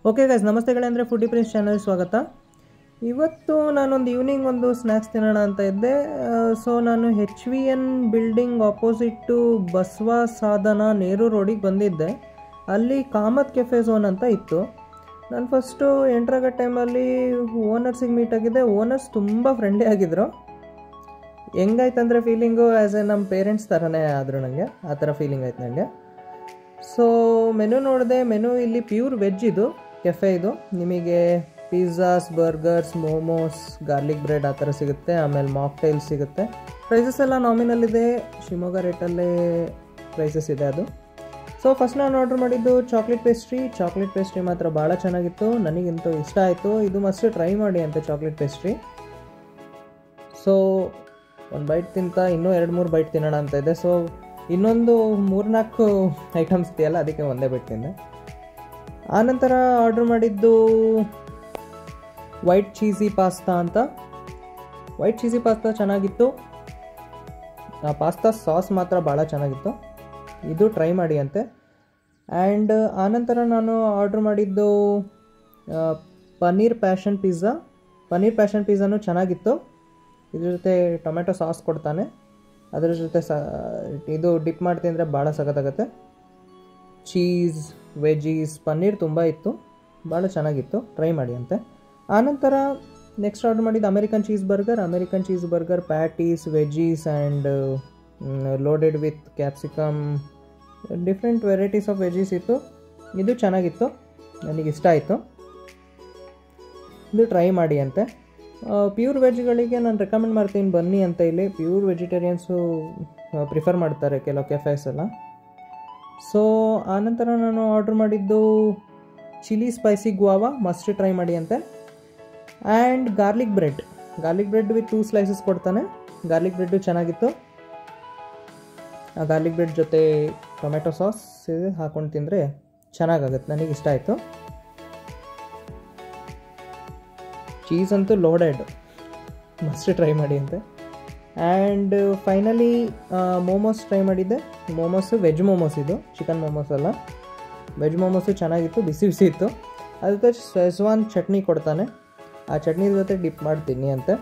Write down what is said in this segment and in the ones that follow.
Okay guys, ನಮಸ್ತೆ ಗೆಳೆಯಂದ್ರೆ foodie prince channel ಸ್ವಾಗತ. ಇವತ್ತು ನಾನೊಂದು ಈವ್ನಿಂಗ್ ಒಂದು ಸ್ನ್ಯಾಕ್ಸ್ ತಿನ್ನೋಣ ಅಂತ ಇದ್ದೆ. ಸೊ ನಾನು HVN ಬಿಲ್ಡಿಂಗ್ ಆಪೋಸಿಟ್ಟು ಬಸವ ಸಾಧನ ನೇರು ರೋಡಿಗೆ ಬಂದಿದ್ದೆ. ಅಲ್ಲಿ ಕಾಮತ್ ಕೆಫೆ ಝೋನ್ ಅಂತ ಇತ್ತು. ನಾನು ಫಸ್ಟು ಎಂಟ್ರಾಗೋ ಟೈಮಲ್ಲಿ ಓನರ್ಸಿಗೆ ಮೀಟ್ ಆಗಿದ್ದೆ. ಓನರ್ಸ್ ತುಂಬ ಫ್ರೆಂಡ್ಲಿ ಆಗಿದ್ದರು. ಹೆಂಗಾಯ್ತಂದರೆ ಫೀಲಿಂಗು ಆ್ಯಸ್ ಎ ನಮ್ಮ ಪೇರೆಂಟ್ಸ್ ಥರನೇ ಆದರು. ನನಗೆ ಆ ಥರ ಫೀಲಿಂಗ್ ಆಯ್ತು ನನಗೆ. ಸೊ ಮೆನು ನೋಡಿದೆ. ಮೆನು ಇಲ್ಲಿ ಪ್ಯೂರ್ ವೆಜ್ ಇದು ಕೆಫೆ. ಇದು ನಿಮಗೆ pizzas, burgers, momos, garlic bread ಆ ಥರ ಸಿಗುತ್ತೆ. ಆಮೇಲೆ ಮಾಕ್ಟೈಲ್ ಸಿಗುತ್ತೆ. ಪ್ರೈಸಸ್ ಎಲ್ಲ ನಾಮಿನಲ್ ಇದೆ. ಶಿವಮೊಗ್ಗ ರೇಟಲ್ಲೇ ಪ್ರೈಸಸ್ ಇದೆ ಅದು. ಸೊ ಫಸ್ಟ್ ನಾನು ಆರ್ಡ್ರ್ ಮಾಡಿದ್ದು ಚಾಕ್ಲೇಟ್ ಪೇಸ್ಟ್ರಿ ಮಾತ್ರ ಭಾಳ ಚೆನ್ನಾಗಿತ್ತು. ನನಗಿಂತೂ ಇಷ್ಟ ಆಯಿತು. ಇದು ಮಸ್ಟ್ ಟ್ರೈ ಮಾಡಿ ಅಂತ ಚಾಕ್ಲೇಟ್ ಪೇಸ್ಟ್ರಿ. ಸೊ ಒಂದು ಬೈಟ್ ತಿಂತ ಇನ್ನೂ 2-3 ಬೈಟ್ ತಿನ್ನೋಣ ಅಂತ ಇದೆ. ಸೊ ಇನ್ನೊಂದು 3-4 ಐಟಮ್ಸ್ ಇದೆಯಲ್ಲ, ಅದಕ್ಕೆ ಒಂದೇ ಬೈಟ್ ತಿಂದೆ. ಆನಂತರ ಆರ್ಡ್ರ್ ಮಾಡಿದ್ದು ವೈಟ್ ಚೀಸಿ ಪಾಸ್ತಾ ಅಂತ. ವೈಟ್ ಚೀಸಿ ಪಾಸ್ತಾ ಚೆನ್ನಾಗಿತ್ತು. ಆ ಪಾಸ್ತಾ ಸಾಸ್ ಮಾತ್ರ ಭಾಳ ಚೆನ್ನಾಗಿತ್ತು. ಇದು ಟ್ರೈ ಮಾಡಿ ಅಂತೆ. ಆ್ಯಂಡ್ ಆನಂತರ ನಾನು ಆರ್ಡ್ರ್ ಮಾಡಿದ್ದು ಪನ್ನೀರ್ ಪ್ಯಾಷನ್ ಪಿಜ್ಜಾನು ಚೆನ್ನಾಗಿತ್ತು. ಇದ್ರ ಜೊತೆ ಟೊಮೆಟೊ ಸಾಸ್ ಕೊಡ್ತಾನೆ. ಅದರ ಜೊತೆ ಇದು ಡಿಪ್ ಮಾಡಿ ತಿಂದರೆ ಭಾಳ ಸಖತ್ತಾಗತ್ತೆ. ಚೀಸ್, ವೆಜೀಸ್, ಪನ್ನೀರ್ ತುಂಬ ಇತ್ತು. ಭಾಳ ಚೆನ್ನಾಗಿತ್ತು. ಟ್ರೈ ಮಾಡಿ ಅಂತೆ. ಆನಂತರ ನೆಕ್ಸ್ಟ್ ಆರ್ಡರ್ ಮಾಡಿದ್ದು American cheese burger, patties, veggies and loaded with capsicum, different varieties of veggies ಇತ್ತು. ಇದು ಚೆನ್ನಾಗಿತ್ತು, ನನಗಿಷ್ಟ ಆಯಿತು. ಇದು ಟ್ರೈ ಮಾಡಿ ಅಂತೆ. ಪ್ಯೂರ್ ವೆಜ್ಗಳಿಗೆ ನಾನು ರೆಕಮೆಂಡ್ ಮಾಡ್ತೀನಿ, ಬನ್ನಿ ಅಂತ. ಇಲ್ಲಿ ಪ್ಯೂರ್ ವೆಜಿಟೇರಿಯನ್ಸು ಪ್ರಿಫರ್ ಮಾಡ್ತಾರೆ ಕೆಲವು ಕೆಫೆಸ್ ಎಲ್ಲ. ಸೊ ಆನಂತರ ನಾನು ಆರ್ಡ್ರ್ ಮಾಡಿದ್ದು ಚಿಲ್ಲಿ ಸ್ಪೈಸಿ ಗುವಾವಾ, ಮಸ್ಟ್ ಟ್ರೈ ಮಾಡಿ ಅಂತೆ. And garlic bread with 2 slices ಕೊಡ್ತಾನೆ. ಗಾರ್ಲಿಕ್ ಬ್ರೆಡ್ಡು ಚೆನ್ನಾಗಿತ್ತು. ಆ ಗಾರ್ಲಿಕ್ ಬ್ರೆಡ್ ಜೊತೆ ಟೊಮೆಟೊ ಸಾಸ್ ಹಾಕ್ಕೊಂಡು ತಿಂದರೆ ಚೆನ್ನಾಗಾಗುತ್ತೆ. ನನಗೆ ಇಷ್ಟ ಆಯಿತು. ಚೀಸ್ ಅಂತೂ ಲೋಡೆಡ್, ಮಸ್ಟ್ ಟ್ರೈ ಮಾಡಿ ಅಂತೆ. ಆ್ಯಂಡ್ ಫೈನಲಿ ಮೋಮೋಸ್ ಟ್ರೈ ಮಾಡಿದ್ದೆ. ವೆಜ್ ಮೋಮೋಸ್, ಇದು ಚಿಕನ್ ಮೋಮೋಸ್ ಅಲ್ಲ. ವೆಜ್ ಮೋಮೋಸು ಚೆನ್ನಾಗಿತ್ತು, ಬಿಸಿ ಇತ್ತು. ಅದ್ರ ಜೊತೆ ಶೆಜ್ವಾನ್ ಚಟ್ನಿ ಕೊಡ್ತಾನೆ. ಆ ಚಟ್ನಿ ಜೊತೆ ಡಿಪ್ ಮಾಡ್ತೀನಿ ಅಂತೆ.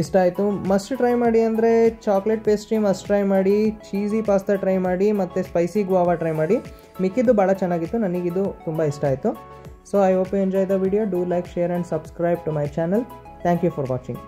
ಇಷ್ಟ ಆಯಿತು. ಮಸ್ಟ್ ಟ್ರೈ ಮಾಡಿ ಅಂದರೆ ಚಾಕ್ಲೇಟ್ ಪೇಸ್ಟ್ರಿ ಮಸ್ಟ್ ಟ್ರೈ ಮಾಡಿ, ಚೀಸಿ ಪಾಸ್ತಾ ಟ್ರೈ ಮಾಡಿ, ಮತ್ತು ಸ್ಪೈಸಿ ಗುವಾವಾ ಟ್ರೈ ಮಾಡಿ. ಮಿಕ್ಕಿದ್ದು ಭಾಳ ಚೆನ್ನಾಗಿತ್ತು. ನನಗಿದು ತುಂಬ ಇಷ್ಟ ಆಯಿತು. So I hope you enjoy the video. Do like, share and subscribe to my channel. Thank you for watching.